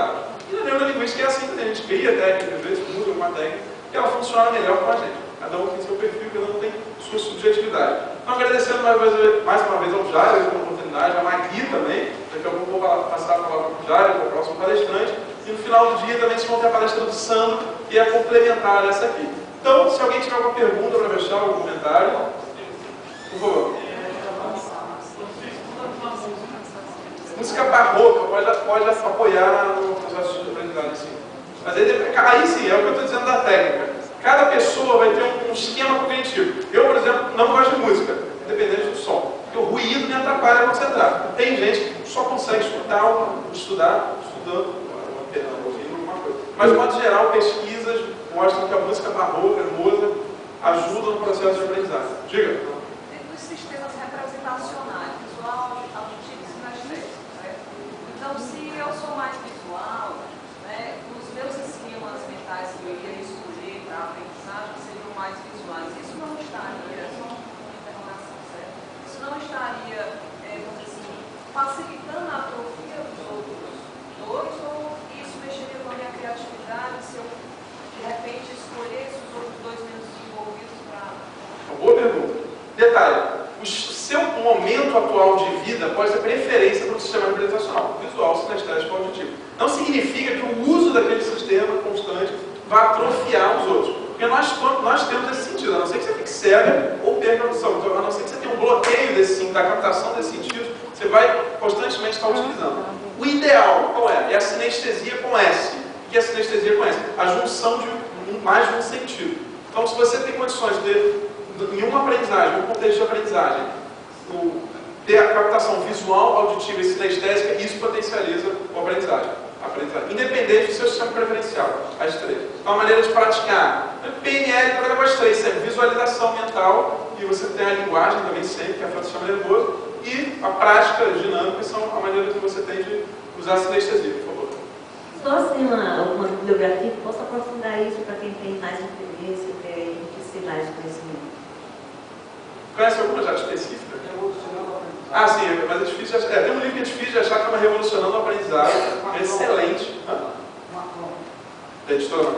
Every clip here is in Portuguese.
aprendizado. E na neurolinguística é assim também, a gente cria técnicas, às vezes muda uma técnica, e ela funciona melhor com a gente. Cada um tem seu perfil, cada um tem sua subjetividade. Então, agradecendo mais uma vez ao Jairo pela oportunidade, a Magui também. Daqui a pouco eu vou passar a palavra para o Jairo, que é o próximo palestrante. E no final do dia também vocês vão ter a palestra do Sandro, que é complementar essa aqui. Então, se alguém tiver alguma pergunta para deixar, algum comentário, por favor. Música barroca pode apoiar no processo de aprendizagem, sim. Mas aí sim, é o que eu estou dizendo da técnica. Cada pessoa vai ter um esquema cognitivo. Eu, por exemplo, não gosto de música, independente do som. Porque o ruído me atrapalha a concentrar. Tem gente que só consegue estudando, ouvindo alguma coisa. Mas, de modo geral, pesquisas mostram que a música barroca, Mozart, ajuda no processo de aprendizagem. Diga. Dentro dos sistemas representacionais, visual, auditivo e sinestésico, certo? Então, se eu sou mais visual, né, os meus esquemas mentais que eu iria escolher para a aprendizagem seriam mais visuais. Isso não estaria, só uma interrogação, certo? Isso não estaria, vamos dizer assim, facilitando a atrofia dos outros dois, ou isso mexeria com a minha criatividade se eu, de repente, escolhesse os outros dois menos desenvolvidos para... Uma boa pergunta. Detalhe, o seu momento atual de vida pode ter preferência para o sistema representacional, visual, sinestésico ou auditivo. Não significa que o uso daquele sistema constante vai atrofiar os outros. Porque nós temos esse sentido, a não ser que você fique cega ou perca a audição. Então, a não ser que você tenha um bloqueio da captação desse sentido, você vai constantemente estar utilizando. O ideal, qual é? É a sinestesia com S. O que é a sinestesia com S? A junção de mais de um sentido. Então, se você tem condições de em uma aprendizagem, um contexto de aprendizagem, ter a captação visual, auditiva e sinestésica, isso potencializa a aprendizagem. Independente do seu sistema preferencial, as três. Então, a maneira de praticar. PNL, programa as três, sempre visualização mental, e você tem a linguagem também sempre, que é a sistema nervoso, e a prática dinâmica são a maneira que você tem de usar a sinestesia, por favor. Só assim, alguma bibliografia que possa aprofundar isso para quem tem mais interesse, quer enriquecer mais o conhecimento. Conhece alguma já específica? Ah, sim, mas é difícil de achar. Tem um livro que é difícil de achar que chama Revolucionando o Aprendizado. É excelente. Da editora.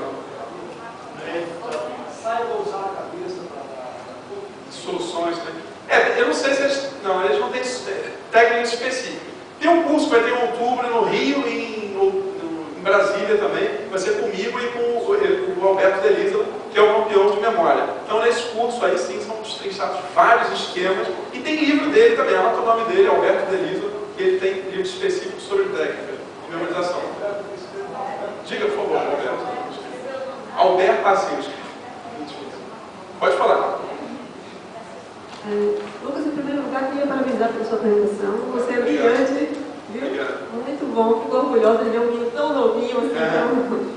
Saiba usar a cabeça para Soluções, né? Eu não sei se eles. Não, eles não têm técnicas específicas. Tem um curso que vai ter em outubro no Rio e em Brasília também. Vai ser comigo e com o Alberto Delisa, que é o campeão de memória. Então, nesse curso aí sim são destrinchados vários esquemas. E tem livro dele também, anota o nome dele, Alberto Delisa, que ele tem livros específicos sobre técnica de memorização. Diga, por favor, Alberto. Alberto Assis. Pode falar. Lucas, em primeiro lugar, queria parabenizar pela sua apresentação. Você é brilhante, viu? Obrigado. Muito bom, fico orgulhosa de ver um menino tão novinho, assim, tão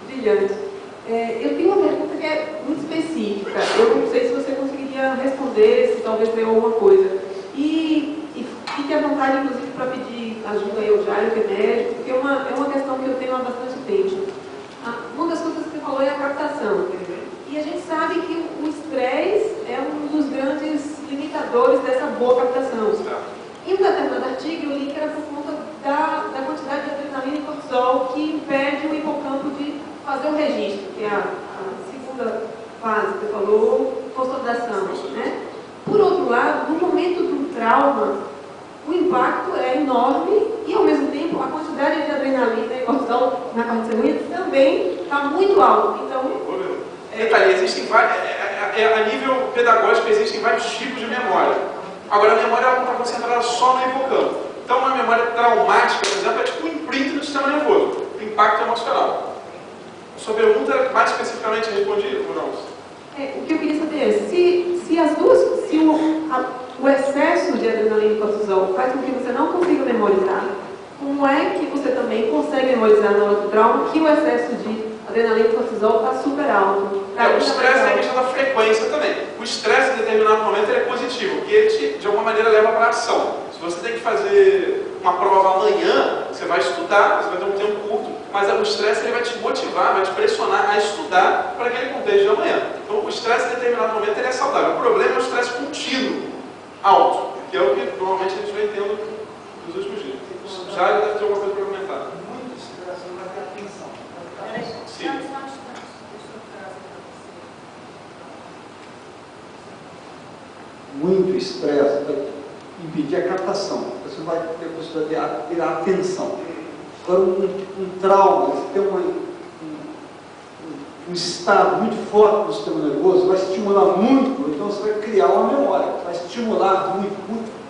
brilhante. Eu tenho uma pergunta que é muito específica. Eu não sei se você conseguiria responder, se talvez tenha alguma coisa. E fique à vontade, inclusive, para pedir ajuda aí ao Jairo, que é médico, porque é uma questão que eu tenho há bastante tempo. Uma das coisas que você falou é a captação. E a gente sabe que o estresse é um dos grandes limitadores dessa boa captação. Em um determinado artigo, eu li que era por conta da quantidade de adrenalina e cortisol que impede o hipocampo de fazer o registro, que é a segunda fase que você falou, consolidação, né? Por outro lado, no momento do trauma, o impacto é enorme e, ao mesmo tempo, a quantidade de adrenalina e cortisol na corrente sanguínea também está muito alta. Então, detalhe, existem vários, a nível pedagógico, existem vários tipos de memória. Agora, a memória não está concentrada só no hipocampo. Então, uma memória traumática, por exemplo, é tipo um imprint do sistema nervoso, o impacto emocional. Sua pergunta, mais especificamente, respondi ou não? O que eu queria saber é, se as duas, se o excesso de adrenalina e cortisol faz com que você não consiga memorizar, como é que você também consegue memorizar na hora do trauma que o excesso de adrenalina e cortisol está super alto? O estresse é a questão da frequência também. O estresse, em determinado momento, ele é positivo, porque ele, de alguma maneira, leva para a ação. Se você tem que fazer uma prova amanhã, você vai estudar, você vai ter um tempo curto, mas o estresse ele vai te motivar, vai te pressionar a estudar para aquele contexto de amanhã. Então, o estresse, em determinado momento, ele é saudável. O problema é o estresse contínuo, alto, que é o que normalmente a gente vem tendo nos últimos dias. Já deve ter alguma coisa para comentar. muito estresse muito estresse, vai impedir a captação. Você vai ter a possibilidade de ter a atenção. Agora, um trauma, você tem um estado muito forte do sistema nervoso, vai estimular muito, então você vai criar uma memória, vai estimular muito,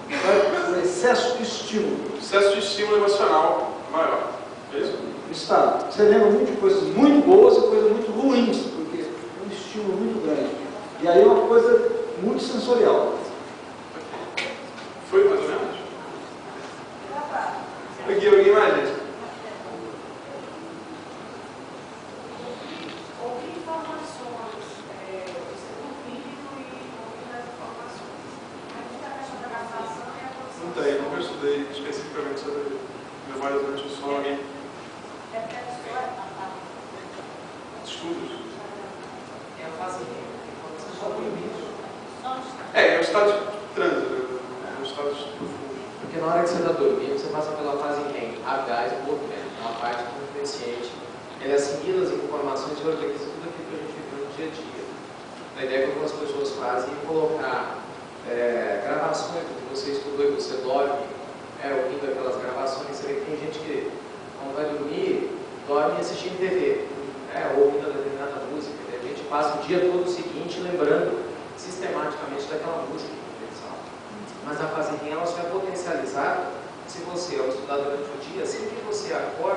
vai excesso de estímulo. Excesso de estímulo emocional maior. É isso? O estado. Você lembra muito de coisas muito boas e coisas muito ruins, porque é um estímulo muito grande. E aí é uma coisa muito sensorial. Foi mais ou menos? Aqui, alguém mais, gente? Ouvir informações, você não vídeo e ouvir as informações. A gente tem a questão da captação e a produção. Não tem, nunca estudei especificamente sobre memória durante o sono. Alguém? Estudos. É a fase REM, quando você está dormindo. É um estado de trânsito, é um estado profundo. Porque na hora que você está dormindo, você passa pela fase REM, rapidez e movimento, é uma parte inconsciente. Ele assimila as informações e organiza tudo aquilo que a gente vive no dia a dia. A ideia que algumas pessoas fazem é colocar gravações do que você estudou e você dorme, ouvindo aquelas gravações. Você vê que tem gente que, quando vai dormir, dorme assistindo TV, ouvindo determinada música. A gente passa o dia todo seguinte lembrando sistematicamente daquela música. Mas a fase REM ela só é potencializada se você, ao estudar durante o dia, sempre que você acorda,